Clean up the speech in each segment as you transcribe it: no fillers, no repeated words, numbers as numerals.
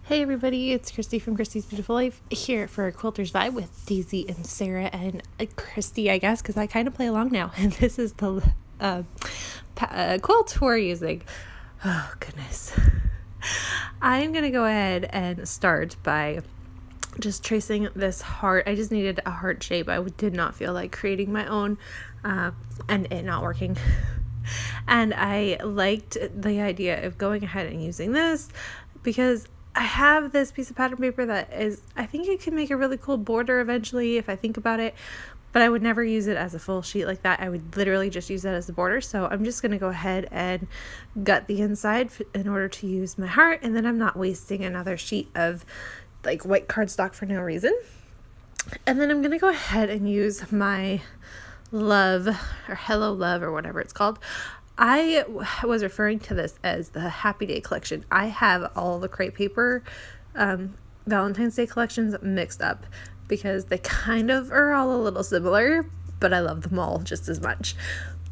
Hey everybody, it's Christy from Christy's Beautiful Life here for a Quilters Vibe with Daisy and Sarah and Christy, I guess, because I kind of play along now. And this is the quilt we're using. Oh, goodness. I'm going to go ahead and start by just tracing this heart. I just needed a heart shape. I did not feel like creating my own and it not working. And I liked the idea of going ahead and using this because I have this piece of pattern paper that is, I think it can make a really cool border eventually if I think about it, but I would never use it as a full sheet like that. I would literally just use that as the border. So I'm just going to go ahead and gut the inside in order to use my heart, and then I'm not wasting another sheet of like white cardstock for no reason. And then I'm going to go ahead and use my love or hello love or whatever it's called. I was referring to this as the Happy Day collection. I have all the crepe paper Valentine's Day collections mixed up because they kind of are all a little similar, but I love them all just as much.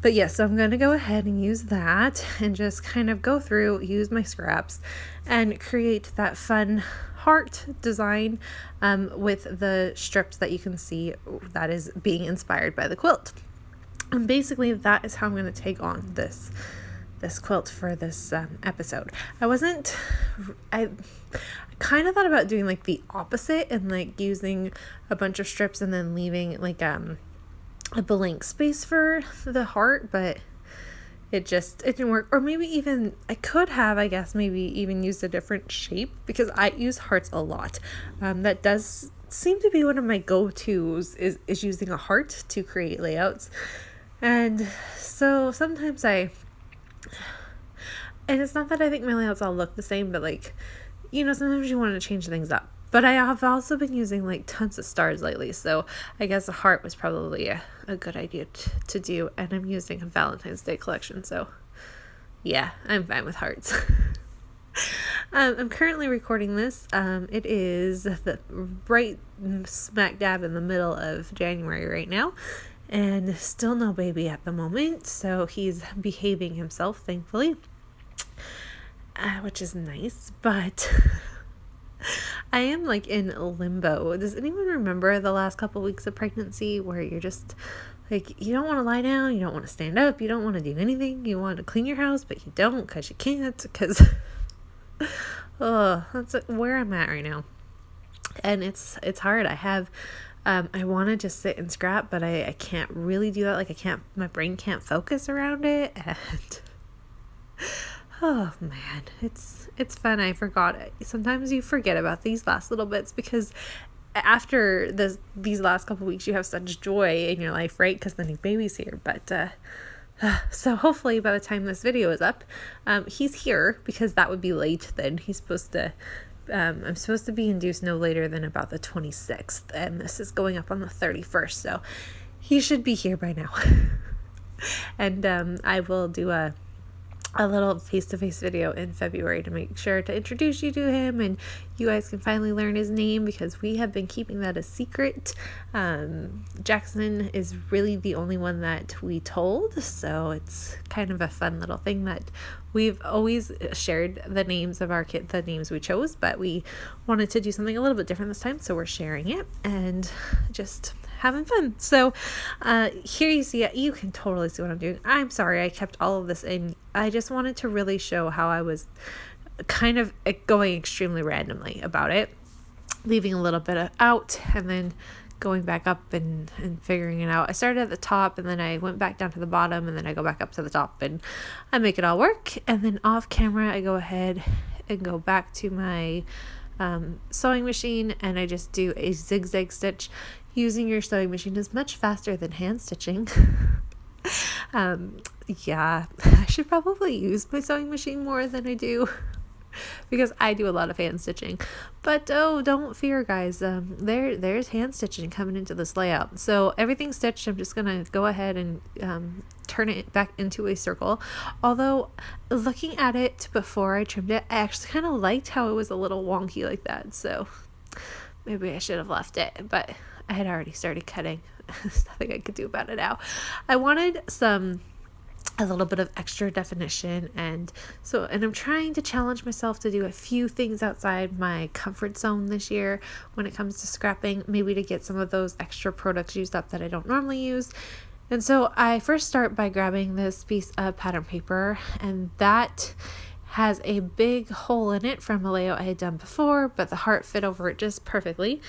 But yes, so I'm going to go ahead and use that and just kind of go through, use my scraps and create that fun heart design with the strips that you can see that is being inspired by the quilt. And basically that is how I'm going to take on this quilt for this episode. I kind of thought about doing like the opposite and like using a bunch of strips and then leaving like a blank space for the heart, but it didn't work. Or maybe even I could have, I guess, maybe even used a different shape because I use hearts a lot. That does seem to be one of my go-tos is using a heart to create layouts. And so sometimes and it's not that I think my layouts all look the same, but like, sometimes you want to change things up. But I have also been using like tons of stars lately, so I guess a heart was probably a good idea to do. And I'm using a Valentine's Day collection, so yeah, I'm fine with hearts. I'm currently recording this. It is the right smack dab in the middle of January right now. And still no baby at the moment, so he's behaving himself, thankfully, which is nice, but I am like in limbo. Does anyone remember the last couple weeks of pregnancy where you're just like, you don't want to lie down, you don't want to stand up, you don't want to do anything, you want to clean your house, but you don't because you can't, because that's where I'm at right now. And it's hard. I want to just sit and scrap, but I can't really do that. Like my brain can't focus around it. And oh man, it's fun. I forgot it. Sometimes you forget about these last little bits because after these last couple weeks, you have such joy in your life, right? Because the new baby's here. But so hopefully by the time this video is up, he's here because that would be late. Then he's supposed to. I'm supposed to be induced no later than about the 26th, and this is going up on the 31st, so he should be here by now. And I will do a little face-to-face video in February to make sure to introduce you to him, and you guys can finally learn his name because we have been keeping that a secret. Jackson is really the only one that we told, so it's kind of a fun little thing that we've always shared the names of our kid, the names we chose, but we wanted to do something a little bit different this time, so we're sharing it and just having fun. So here you see it. You can totally see what I'm doing. I'm sorry I kept all of this in. I just wanted to really show how I was kind of going extremely randomly about it, leaving a little bit out and then going back up and figuring it out. I started at the top and then I went back down to the bottom and then I go back up to the top and I make it all work. And then off camera I go ahead and go back to my sewing machine and I just do a zigzag stitch. Using your sewing machine is much faster than hand stitching. Yeah, I should probably use my sewing machine more than I do because I do a lot of hand stitching. But don't fear, guys. There's hand stitching coming into this layout. So everything's stitched. I'm just gonna go ahead and turn it back into a circle. Although looking at it before I trimmed it, I actually kind of liked how it was a little wonky like that. So maybe I should have left it, but I had already started cutting. There's nothing I could do about it now. I wanted some a little bit of extra definition. And I'm trying to challenge myself to do a few things outside my comfort zone this year when it comes to scrapping, maybe to get some of those extra products used up that I don't normally use. And so I first start by grabbing this piece of pattern paper, and that has a big hole in it from a layout I had done before, but the heart fit over it just perfectly.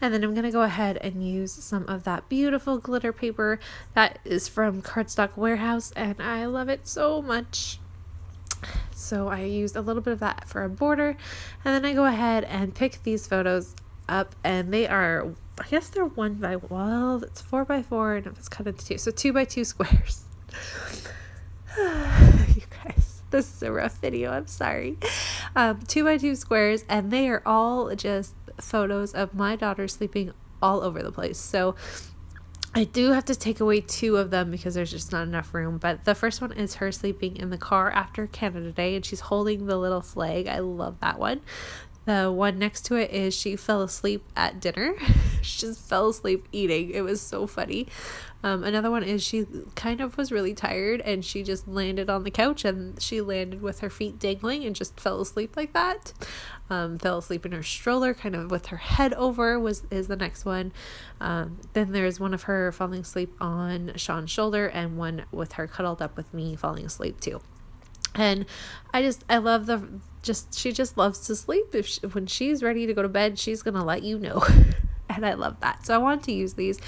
And then I'm going to go ahead and use some of that beautiful glitter paper that is from Cardstock Warehouse, and I love it so much. So I used a little bit of that for a border, and then I go ahead and pick these photos up, and they are, I guess they're it's 4x4, and it's cut into 2, so 2x2 squares. You guys, this is a rough video, I'm sorry. 2x2 squares, and they are all just photos of my daughter sleeping all over the place. So I do have to take away 2 of them because there's just not enough room. But the first one is her sleeping in the car after Canada Day, and she's holding the little flag. I love that one. The one next to it is she fell asleep at dinner. She just fell asleep eating. It was so funny. Another one is she kind of was really tired, and she just landed on the couch, and she landed with her feet dangling and just fell asleep like that. Fell asleep in her stroller, kind of with her head over is the next one. Then there's one of her falling asleep on Sean's shoulder, and one with her cuddled up with me falling asleep too. And I love she just loves to sleep. When she's ready to go to bed, she's going to let you know. And I love that. So I wanted to use these.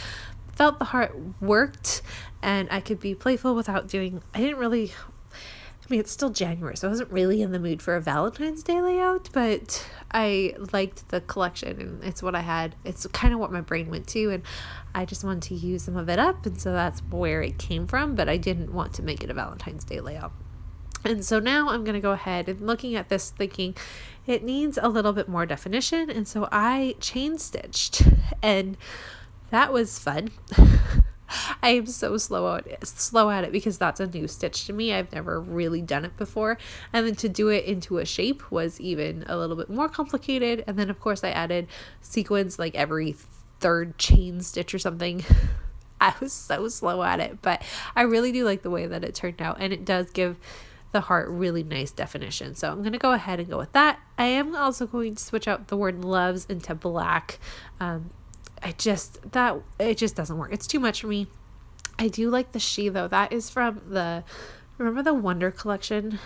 Felt the heart worked, and I could be playful without it's still January, so I wasn't really in the mood for a Valentine's Day layout, but I liked the collection, and it's what I had. It's kind of what my brain went to, and I just wanted to use some of it up, and so that's where it came from, but I didn't want to make it a Valentine's Day layout. And so now I'm going to go ahead and looking at this thinking it needs a little bit more definition. And so I chain stitched, and that was fun. I am so slow at it because that's a new stitch to me. I've never really done it before. And then to do it into a shape was even a little bit more complicated. And then of course I added sequins like every 3rd chain stitch or something. I was so slow at it, but I really do like the way that it turned out, and it does give the heart really nice definition. So I'm going to go ahead and go with that. I am also going to switch out the word loves into black. It just doesn't work. It's too much for me. I do like the she though. That is from remember the Wonder collection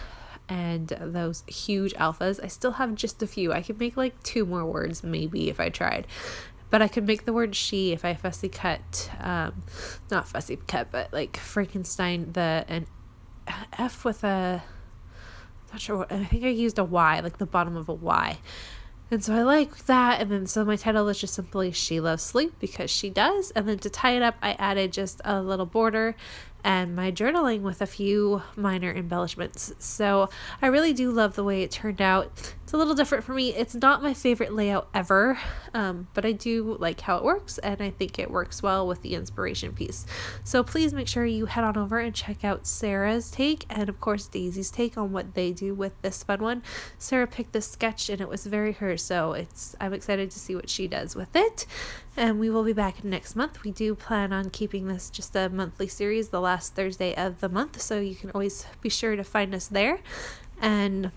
and those huge alphas? I still have just a few. I could make like 2 more words maybe if I tried. But I could make the word she if I fussy cut, not fussy cut, but like Frankenstein, an F with not sure what, I think I used a Y, like the bottom of a Y. And so I like that. And then so my title is just simply She Loves Sleep, because she does. And then to tie it up, I added just a little border and my journaling with a few minor embellishments. So I really do love the way it turned out. It's a little different for me. It's not my favorite layout ever, but I do like how it works, and I think it works well with the inspiration piece. So please make sure you head on over and check out Sarah's take, and of course Daisy's take on what they do with this fun one. Sarah picked this sketch, and it was very hers, so I'm excited to see what she does with it. And we will be back next month. We do plan on keeping this just a monthly series, the last Thursday of the month, so you can always be sure to find us there. And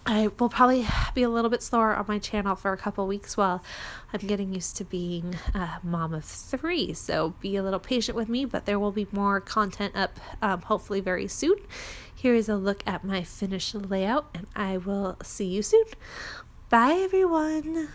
I will probably be a little bit slower on my channel for a couple weeks while I'm getting used to being a mom of 3. So be a little patient with me, but there will be more content up hopefully very soon. Here is a look at my finished layout, and I will see you soon. Bye, everyone.